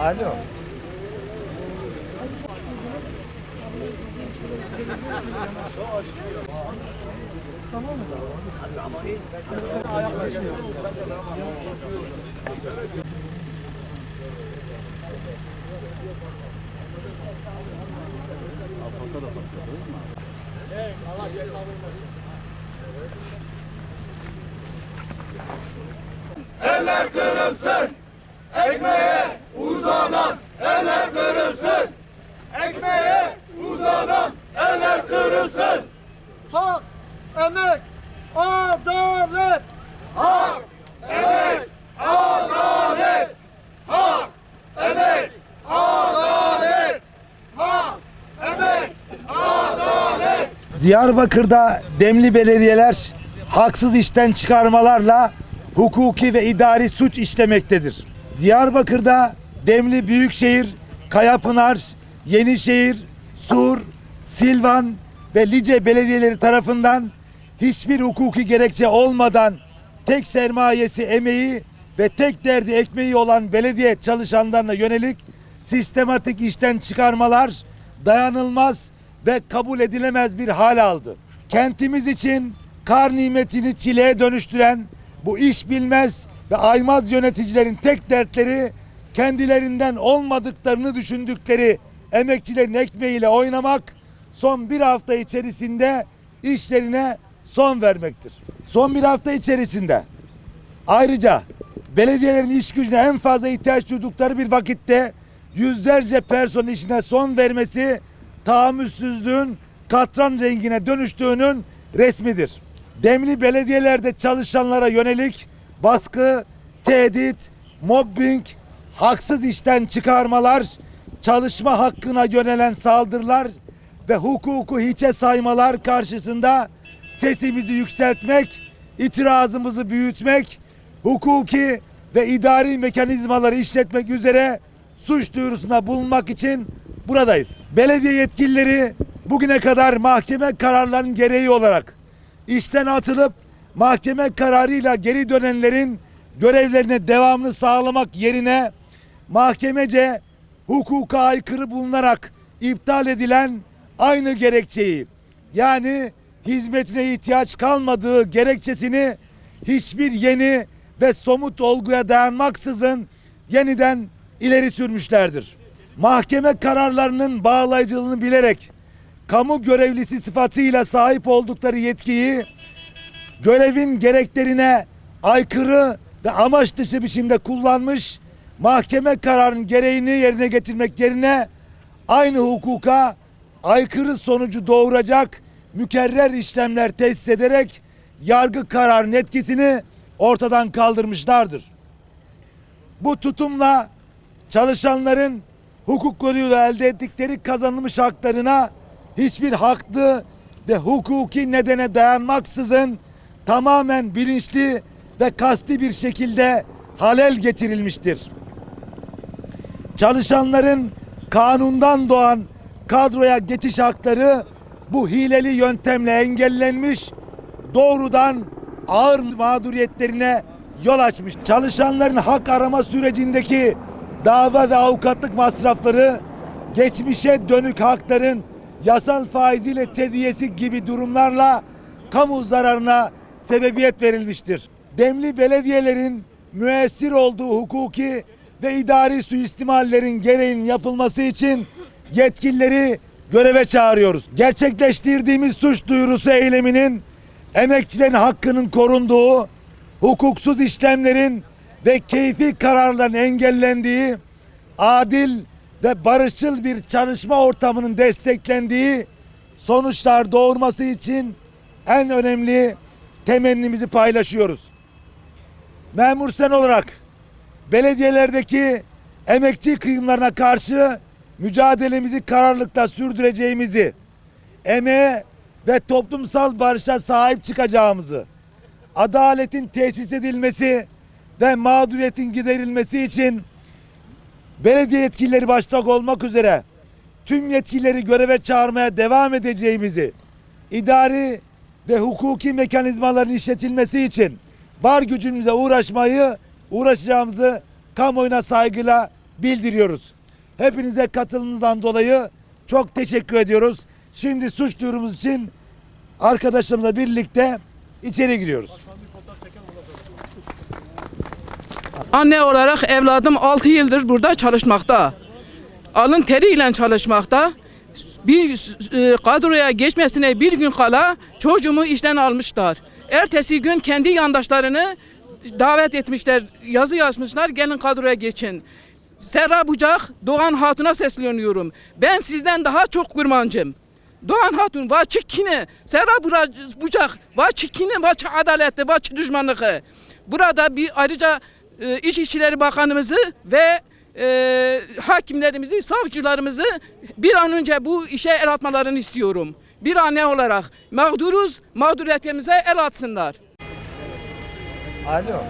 Alo. Eller kırılsın, ekmeğe uzanan eller kırılsın, ekmeğe uzanan eller kırılsın. Hak, emek, adalet. Hak, emek, adalet. Hak, emek, adalet. Hak, emek, adalet. Diyarbakır'da demli belediyeler haksız işten çıkarmalarla hukuki ve idari suç işlemektedir. Diyarbakır'da Demli Büyükşehir, Kayapınar, Yenişehir, Sur, Silvan ve Lice belediyeleri tarafından hiçbir hukuki gerekçe olmadan tek sermayesi emeği ve tek derdi ekmeği olan belediye çalışanlarına yönelik sistematik işten çıkarmalar dayanılmaz ve kabul edilemez bir hal aldı. Kentimiz için kar nimetini çileye dönüştüren bu iş bilmez ve aymaz yöneticilerin tek dertleri kendilerinden olmadıklarını düşündükleri emekçilerin ekmeğiyle oynamak, son bir hafta içerisinde işlerine son vermektir. Son bir hafta içerisinde ayrıca belediyelerin iş gücüne en fazla ihtiyaç duydukları bir vakitte yüzlerce personel işine son vermesi tahammülsüzlüğün katran rengine dönüştüğünün resmidir. Demli belediyelerde çalışanlara yönelik baskı, tehdit, mobbing, haksız işten çıkarmalar, çalışma hakkına yönelen saldırılar ve hukuku hiçe saymalar karşısında sesimizi yükseltmek, itirazımızı büyütmek, hukuki ve idari mekanizmaları işletmek üzere suç duyurusunda bulunmak için buradayız. Belediye yetkilileri bugüne kadar mahkeme kararlarının gereği olarak işten atılıp mahkeme kararıyla geri dönenlerin görevlerine devamını sağlamak yerine mahkemece hukuka aykırı bulunarak iptal edilen aynı gerekçeyi, yani hizmetine ihtiyaç kalmadığı gerekçesini hiçbir yeni ve somut olguya dayanmaksızın yeniden ileri sürmüşlerdir. Mahkeme kararlarının bağlayıcılığını bilerek kamu görevlisi sıfatıyla sahip oldukları yetkiyi görevin gereklerine aykırı ve amaç dışı biçimde kullanmış, mahkeme kararının gereğini yerine getirmek yerine aynı hukuka aykırı sonucu doğuracak mükerrer işlemler tesis ederek yargı kararının etkisini ortadan kaldırmışlardır. Bu tutumla çalışanların hukuk yoluyla elde ettikleri kazanılmış haklarına hiçbir haklı ve hukuki nedene dayanmaksızın tamamen bilinçli ve kasti bir şekilde halel getirilmiştir. Çalışanların kanundan doğan kadroya geçiş hakları bu hileli yöntemle engellenmiş, doğrudan ağır mağduriyetlerine yol açmış. Çalışanların hak arama sürecindeki dava ve avukatlık masrafları, geçmişe dönük hakların yasal faiziyle tediyesi gibi durumlarla kamu zararına sebebiyet verilmiştir. Demli belediyelerin müessir olduğu hukuki ve idari suistimallerin gereğinin yapılması için yetkilileri göreve çağırıyoruz. Gerçekleştirdiğimiz suç duyurusu eyleminin emekçilerin hakkının korunduğu, hukuksuz işlemlerin ve keyfi kararların engellendiği, adil ve barışçıl bir çalışma ortamının desteklendiği sonuçlar doğurması için en önemli temennimizi paylaşıyoruz. Memur sen olarak belediyelerdeki emekçi kıyımlarına karşı mücadelemizi kararlılıkla sürdüreceğimizi, emeğe ve toplumsal barışa sahip çıkacağımızı, adaletin tesis edilmesi ve mağduriyetin giderilmesi için belediye yetkilileri başta olmak üzere tüm yetkilileri göreve çağırmaya devam edeceğimizi, idari ve hukuki mekanizmaların işletilmesi için var gücümüze uğraşacağımızı kamuoyuna saygıyla bildiriyoruz. Hepinize katılımınızdan dolayı çok teşekkür ediyoruz. Şimdi suç duyurumuz için arkadaşlarımızla birlikte içeri giriyoruz. Anne olarak evladım 6 yıldır burada çalışmakta. Alın teriyle çalışmakta. Bir kadroya geçmesine bir gün kala çocuğumu işten almışlar. Ertesi gün kendi yandaşlarını davet etmişler, yazı yazmışlar, gelin kadroya geçin. Serra Bucak, Doğan Hatun'a sesleniyorum. Ben sizden daha çok kurmancım. Doğan Hatun, vaçıkkini, Serra Bucak, vaçıkkini, vaçı adaleti, vaçı düşmanlığı. Burada bir ayrıca İçişleri Bakanımızı ve hakimlerimizi, savcılarımızı bir an önce bu işe el atmalarını istiyorum. Bir anne olarak mağduruz, mağduriyetimize el atsınlar. Alo.